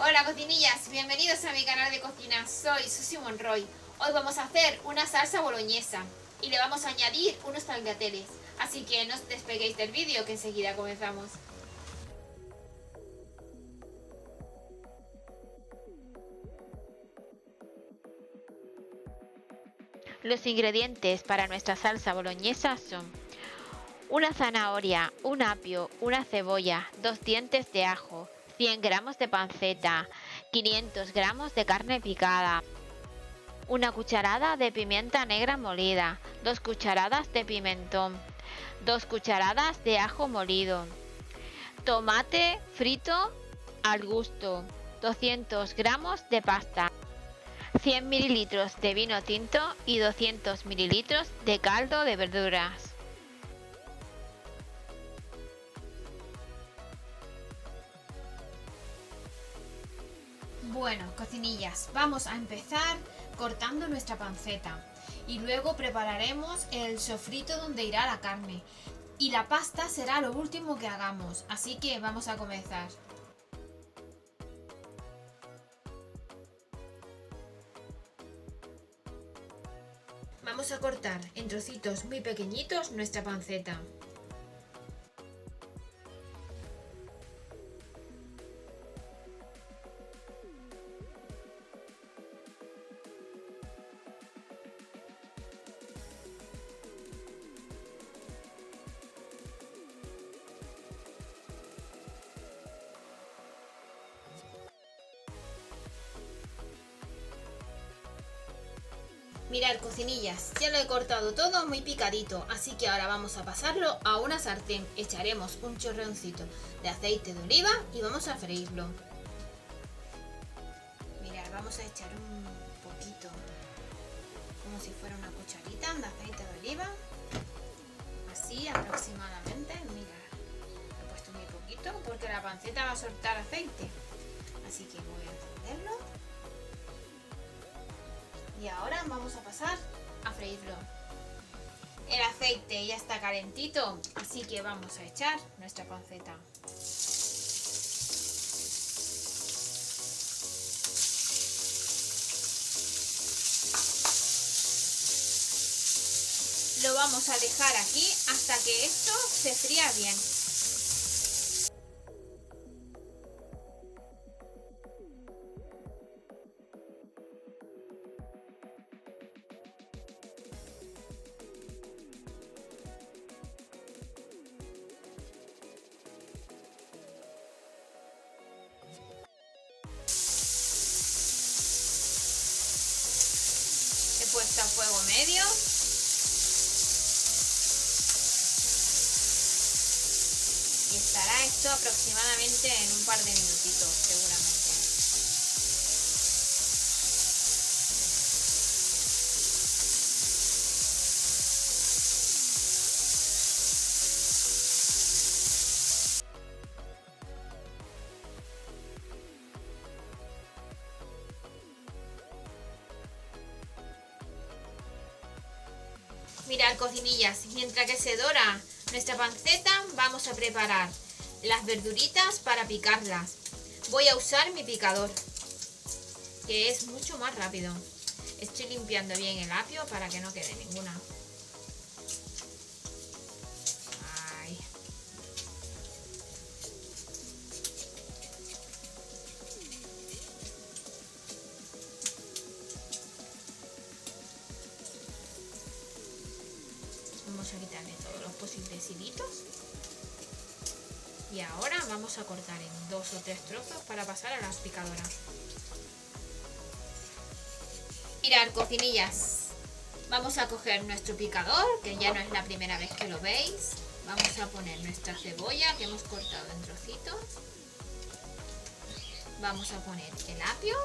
Hola cocinillas, bienvenidos a mi canal de cocina, soy Susi Monroy. Hoy vamos a hacer una salsa boloñesa y le vamos a añadir unos tagliatelles, así que no os despeguéis del vídeo que enseguida comenzamos. Los ingredientes para nuestra salsa boloñesa son una zanahoria, un apio, una cebolla, 2 dientes de ajo, 100 gramos de panceta, 500 gramos de carne picada, una cucharada de pimienta negra molida, 2 cucharadas de pimentón, 2 cucharadas de ajo molido, tomate frito al gusto, 200 gramos de pasta, 100 mililitros de vino tinto y 200 mililitros de caldo de verduras. Bueno, cocinillas, vamos a empezar cortando nuestra panceta y luego prepararemos el sofrito donde irá la carne y la pasta será lo último que hagamos, así que vamos a comenzar. Vamos a cortar en trocitos muy pequeñitos nuestra panceta. Mirad cocinillas, ya lo he cortado todo muy picadito, así que ahora vamos a pasarlo a una sartén. Echaremos un chorroncito de aceite de oliva y vamos a freírlo. Mirad, vamos a echar un poquito, como si fuera una cucharita de aceite de oliva, así aproximadamente. Mirad, he puesto muy poquito porque la panceta va a soltar aceite, así que voy a encenderlo. Y ahora vamos a pasar a freírlo. El aceite ya está calentito, así que vamos a echar nuestra panceta. Lo vamos a dejar aquí hasta que esto se fría bien. He puesto a fuego medio. Y estará esto aproximadamente en un par de minutitos, seguramente. Mirad cocinillas, mientras que se dora nuestra panceta vamos a preparar las verduritas para picarlas. Voy a usar mi picador, que es mucho más rápido. Estoy limpiando bien el apio para que no quede ninguna. Ay. Vamos a quitarle todos los posibles hilitos. Y ahora vamos a cortar en 2 o 3 trozos para pasar a las picadoras. Mirad cocinillas, vamos a coger nuestro picador, que ya no es la primera vez que lo veis. Vamos a poner nuestra cebolla que hemos cortado en trocitos. Vamos a poner el apio.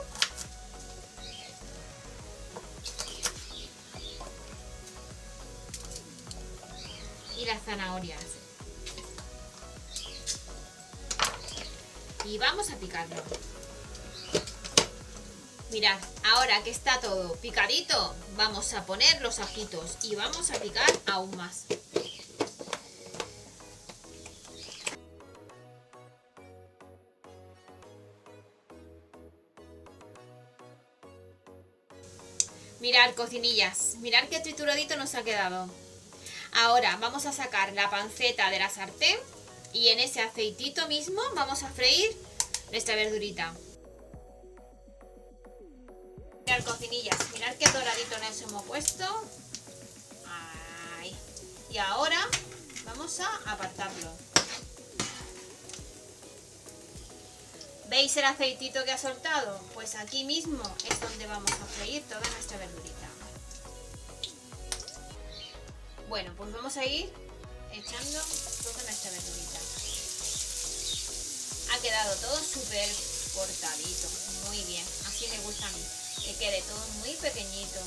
Y las zanahorias. Y vamos a picarlo. Mirad, ahora que está todo picadito, vamos a poner los ajitos y vamos a picar aún más. Mirad, cocinillas, mirad qué trituradito nos ha quedado. Ahora vamos a sacar la panceta de la sartén y en ese aceitito mismo vamos a freír nuestra verdurita. Mirad, cocinillas, mirad qué doradito nos hemos puesto. Ahí. Y ahora vamos a apartarlo. ¿Veis el aceitito que ha soltado? Pues aquí mismo es donde vamos a freír toda nuestra verdurita. Bueno, pues vamos a ir echando toda nuestra verdurita. Ha quedado todo súper cortadito, muy bien, así me gusta a mí, que quede todo muy pequeñito.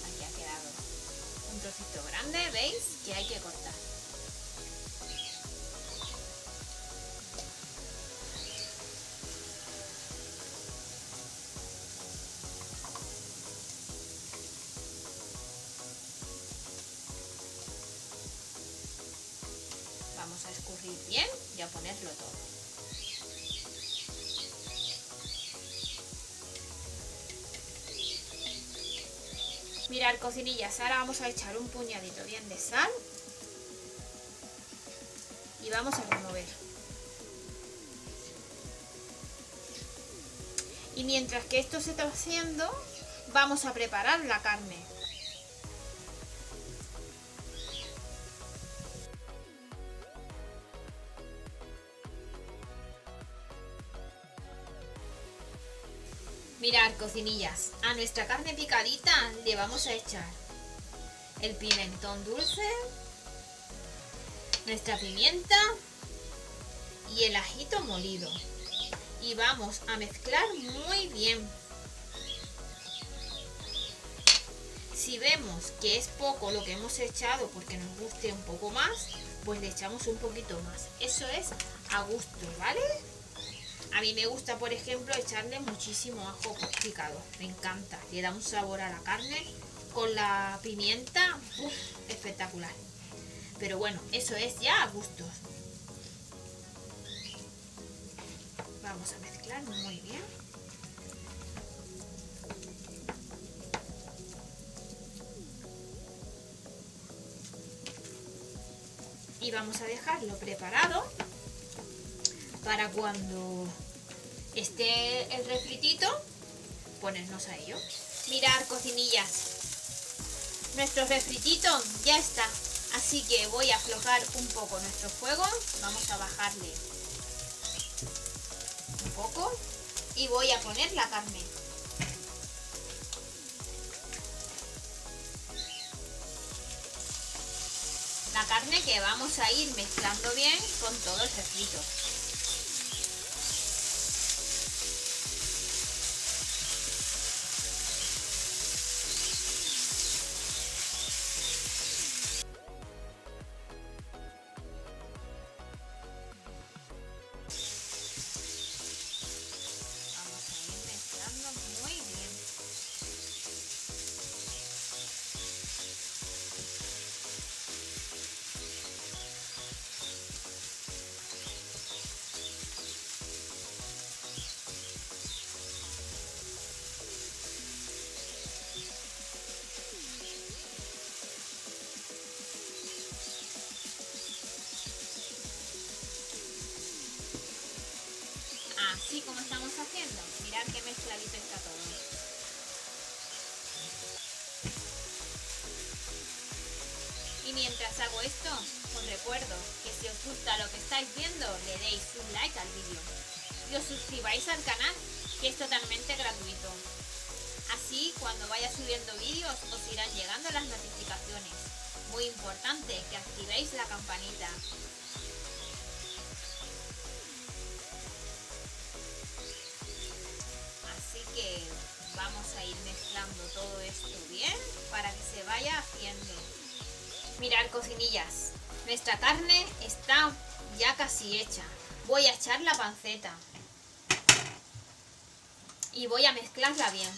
Aquí ha quedado un trocito grande, ¿veis? Que hay que cortar. Vamos a escurrir bien y a ponerlo todo. Mirad, cocinillas, ahora vamos a echar un puñadito bien de sal y vamos a remover. Y mientras que esto se está haciendo, vamos a preparar la carne. Mirad, cocinillas, a nuestra carne picadita le vamos a echar el pimentón dulce, nuestra pimienta y el ajito molido. Y vamos a mezclar muy bien. Si vemos que es poco lo que hemos echado porque nos guste un poco más, pues le echamos un poquito más. Eso es a gusto, ¿vale? A mí me gusta, por ejemplo, echarle muchísimo ajo picado. Me encanta. Le da un sabor a la carne con la pimienta. Uf, espectacular. Pero bueno, eso es ya a gustos. Vamos a mezclar muy bien. Y vamos a dejarlo preparado para cuando esté el refritito, ponernos a ello. Mirad, cocinillas, nuestro refritito ya está, así que voy a aflojar un poco nuestro fuego, vamos a bajarle un poco y voy a poner la carne. La carne que vamos a ir mezclando bien con todo el refrito. Muy bien. Así como estamos haciendo. Mirad qué mezcladito está todo. Y mientras hago esto, os recuerdo que si os gusta lo que estáis viendo, le deis un like al vídeo y os suscribáis al canal, que es totalmente gratuito. Así, cuando vaya subiendo vídeos, os irán llegando las notificaciones. Muy importante que activéis la campanita. Así que vamos a ir mezclando todo esto bien para que se vaya haciendo. Mirad, cocinillas, nuestra carne está ya casi hecha. Voy a echar la panceta y voy a mezclarla bien.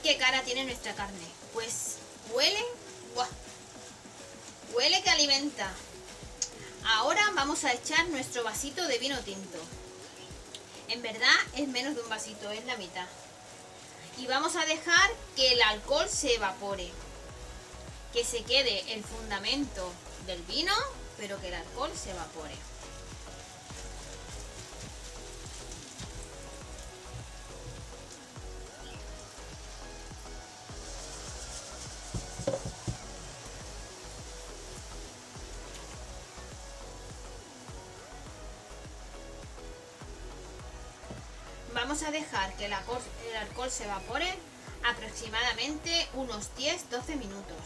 qué cara tiene nuestra carne. Pues huele, ¡buah! Huele que alimenta. Ahora vamos a echar nuestro vasito de vino tinto. En verdad es menos de un vasito, es la mitad. Y vamos a dejar que el alcohol se evapore. Que se quede el fundamento del vino, pero que el alcohol se evapore. Vamos a dejar que el alcohol se evapore aproximadamente unos 10-12 minutos.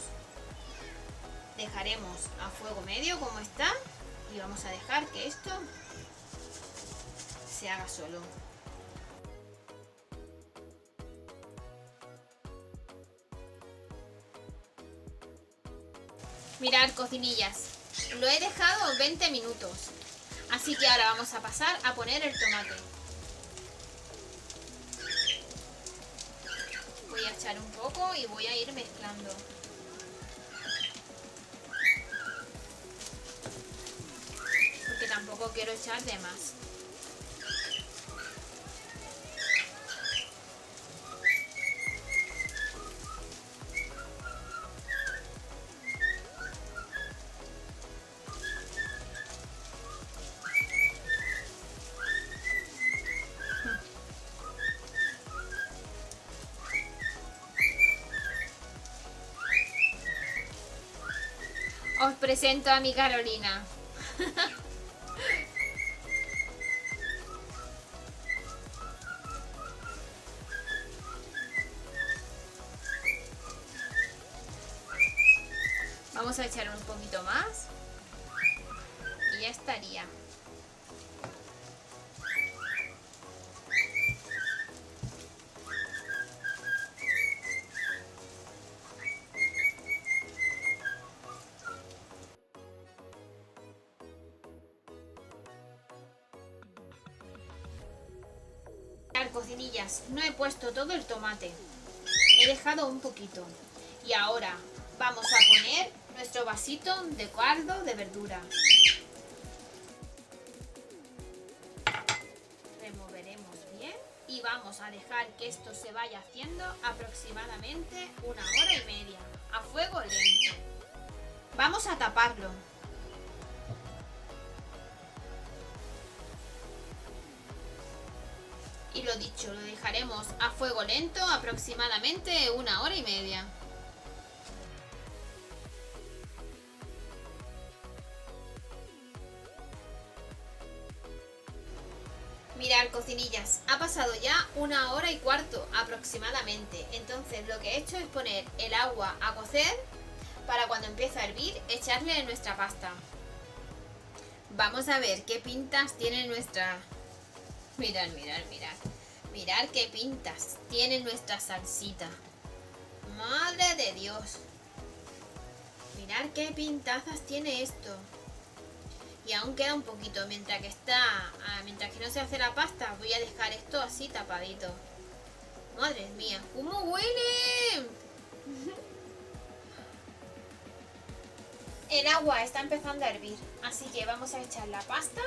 Dejaremos a fuego medio como está y vamos a dejar que esto se haga solo. Mirad, cocinillas, lo he dejado 20 minutos, así que ahora vamos a pasar a poner el tomate. Voy a echar un poco y voy a ir mezclando. Porque tampoco quiero echar de más. Os presento a mi Carolina. Vamos a echar un poquito más y ya estaría. Cocinillas, no he puesto todo el tomate, he dejado un poquito y ahora vamos a poner nuestro vasito de caldo de verdura. Removeremos bien y vamos a dejar que esto se vaya haciendo aproximadamente 1 hora y media a fuego lento. Vamos a taparlo. Y lo dicho, lo dejaremos a fuego lento aproximadamente 1 hora y media. Mirad, cocinillas, ha pasado ya 1 hora y cuarto aproximadamente. Entonces lo que he hecho es poner el agua a cocer para cuando empiece a hervir echarle nuestra pasta. Vamos a ver qué pintas tiene nuestra... Mirad, mirad, mirad. Mirad qué pintas tiene nuestra salsita. Madre de Dios. Mirad qué pintazas tiene esto. Y aún queda un poquito. Mientras que no se hace la pasta, voy a dejar esto así tapadito. Madre mía, ¿cómo huele? El agua está empezando a hervir, así que vamos a echar la pasta.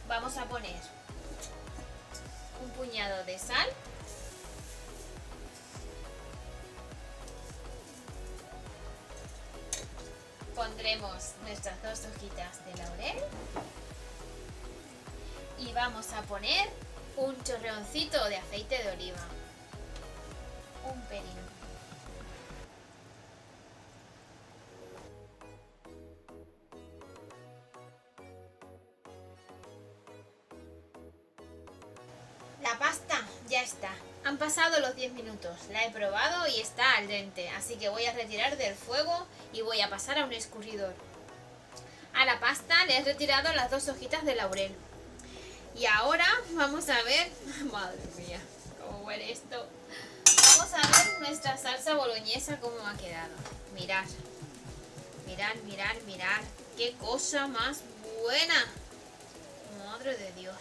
Vamos a poner un puñado de sal. Pondremos nuestras 2 hojitas de laurel. Y vamos a poner un chorreoncito de aceite de oliva. Un pelín. La pasta ya está. Han pasado los 10 minutos. La he probado y está al dente. Así que voy a retirar del fuego y voy a pasar a un escurridor. A la pasta le he retirado las 2 hojitas de laurel. Y ahora vamos a ver, madre mía, cómo huele esto. Vamos a ver nuestra salsa boloñesa cómo ha quedado. Mirad, mirad, mirad, mirad. Qué cosa más buena. Madre de Dios.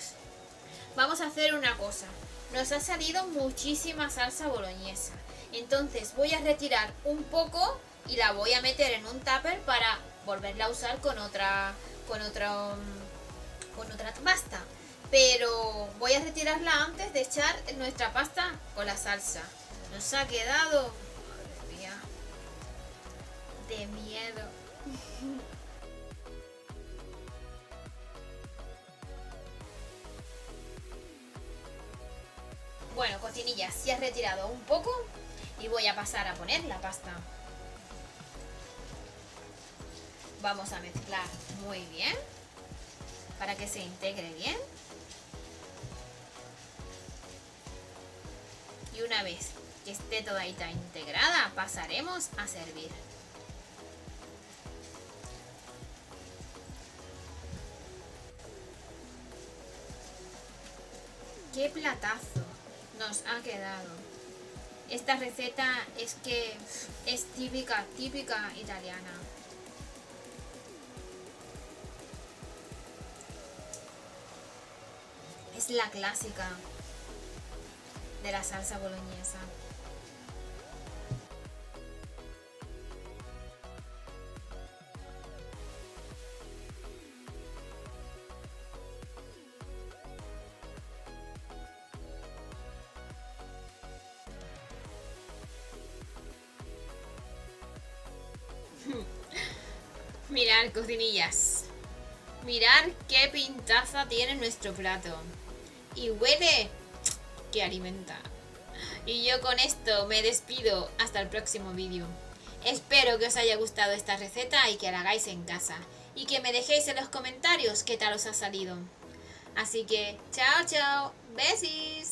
Vamos a hacer una cosa. Nos ha salido muchísima salsa boloñesa. Entonces voy a retirar un poco y la voy a meter en un tupper para volverla a usar con otra pasta. Pero voy a retirarla antes de echar nuestra pasta con la salsa. Nos ha quedado, madre mía, de miedo. Bueno, cocinillas, ya he retirado un poco y voy a pasar a poner la pasta. Vamos a mezclar muy bien para que se integre bien. Y una vez que esté todita integrada, pasaremos a servir. ¡Qué platazo nos ha quedado! Esta receta es que es típica italiana. Es la clásica de la salsa boloñesa. Mirad, cocinillas. Mirad qué pintaza tiene nuestro plato. Y huele que alimenta. Y yo con esto me despido hasta el próximo vídeo. Espero que os haya gustado esta receta y que la hagáis en casa. Y que me dejéis en los comentarios qué tal os ha salido. Así que, chao, chao. Besis.